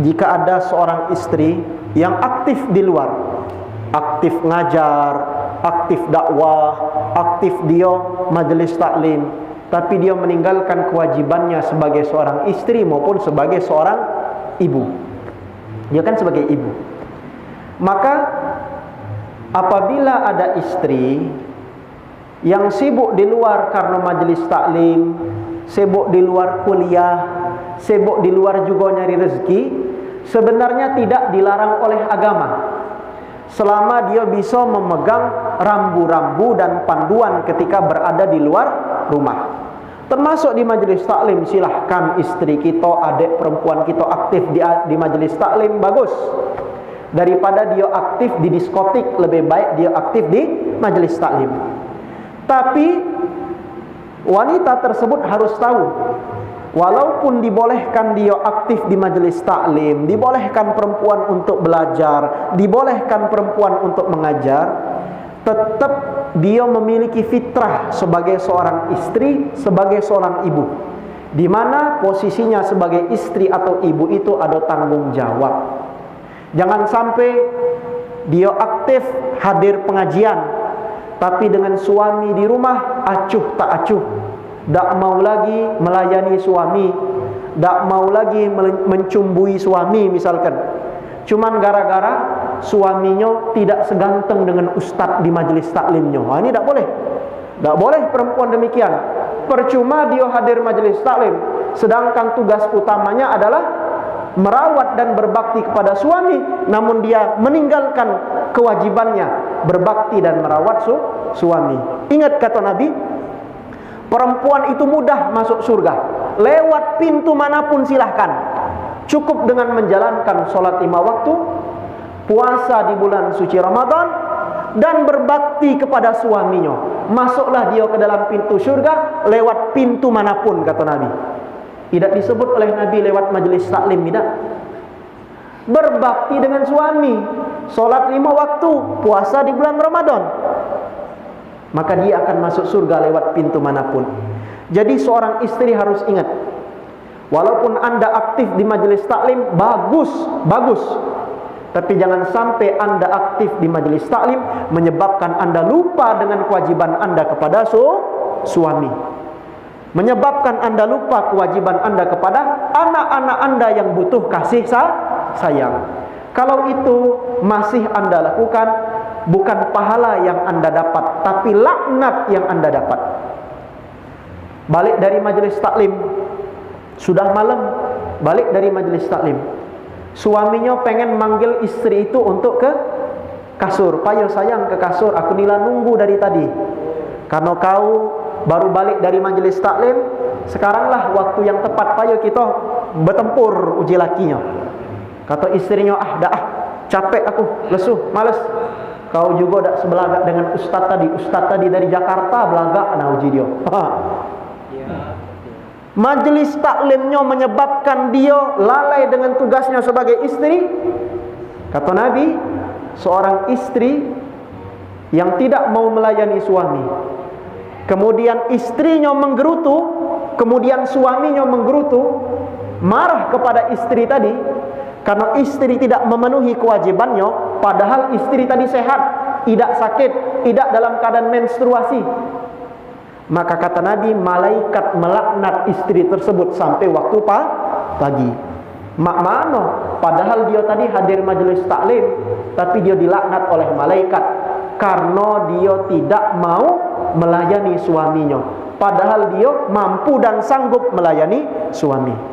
jika ada seorang istri yang aktif di luar, aktif ngajar, aktif dakwah, aktif dia majelis taklim, tapi dia meninggalkan kewajibannya sebagai seorang istri maupun sebagai seorang ibu. Dia kan sebagai ibu. Maka apabila ada istri yang sibuk di luar karena majelis taklim, sibuk di luar kuliah, sibuk di luar juga nyari rezeki, sebenarnya tidak dilarang oleh agama, selama dia bisa memegang rambu-rambu dan panduan ketika berada di luar rumah. Termasuk di majelis taklim, silahkan istri kita, adik perempuan kita aktif di majelis taklim, bagus. Daripada dia aktif di diskotik, lebih baik dia aktif di majelis taklim. Tapi wanita tersebut harus tahu, walaupun dibolehkan dia aktif di majelis taklim, dibolehkan perempuan untuk belajar, dibolehkan perempuan untuk mengajar, tetap dia memiliki fitrah sebagai seorang istri, sebagai seorang ibu, di mana posisinya sebagai istri atau ibu itu ada tanggung jawab. Jangan sampai dia aktif hadir pengajian, tapi dengan suami di rumah acuh tak acuh, tak mau lagi melayani suami, tak mau lagi mencumbui suami misalkan, cuman gara-gara suaminya tidak seganteng dengan ustaz di majelis taklimnya. Ini tak boleh. Tak boleh perempuan demikian. Percuma dia hadir majelis taklim, sedangkan tugas utamanya adalah merawat dan berbakti kepada suami, namun dia meninggalkan kewajibannya berbakti dan merawat suami. Ingat kata Nabi, perempuan itu mudah masuk surga, lewat pintu manapun silahkan, cukup dengan menjalankan sholat 5 waktu, puasa di bulan suci Ramadan, dan berbakti kepada suaminya. Masuklah dia ke dalam pintu surga lewat pintu manapun, kata Nabi. Tidak disebut oleh Nabi lewat majelis taklim, tidak. Berbakti dengan suami, sholat 5 waktu, puasa di bulan Ramadan, maka dia akan masuk surga lewat pintu manapun. Jadi seorang istri harus ingat, walaupun anda aktif di majelis taklim, bagus, tapi jangan sampai anda aktif di majelis taklim menyebabkan anda lupa dengan kewajiban anda kepada suami, menyebabkan anda lupa kewajiban anda kepada anak-anak anda yang butuh kasih sayang. Kalau itu masih anda lakukan, bukan pahala yang anda dapat, tapi laknat yang anda dapat. Balik dari majelis taklim, sudah malam, balik dari majelis taklim, suaminya pengen manggil istri itu untuk ke kasur. Payo sayang ke kasur, aku nila nunggu dari tadi, karena kau baru balik dari majelis taklim, sekaranglah waktu yang tepat, payo kita bertempur uji lakinya. Kata istrinya, capek aku, lesu, males. Kau juga tak sebelagak dengan ustaz tadi dari Jakarta, belagak nah uji dia. Majelis taklimnya menyebabkan dia lalai dengan tugasnya sebagai istri. Kata Nabi, seorang istri yang tidak mau melayani suami, kemudian istrinya menggerutu, kemudian suaminya menggerutu, marah kepada istri tadi karena istri tidak memenuhi kewajibannya, padahal istri tadi sehat, tidak sakit, tidak dalam keadaan menstruasi. Maka kata Nabi, malaikat melaknat istri tersebut sampai waktu pagi. Mana? Padahal dia tadi hadir majelis taklim, tapi dia dilaknat oleh malaikat karena dia tidak mau melayani suaminya, padahal dia mampu dan sanggup melayani suami.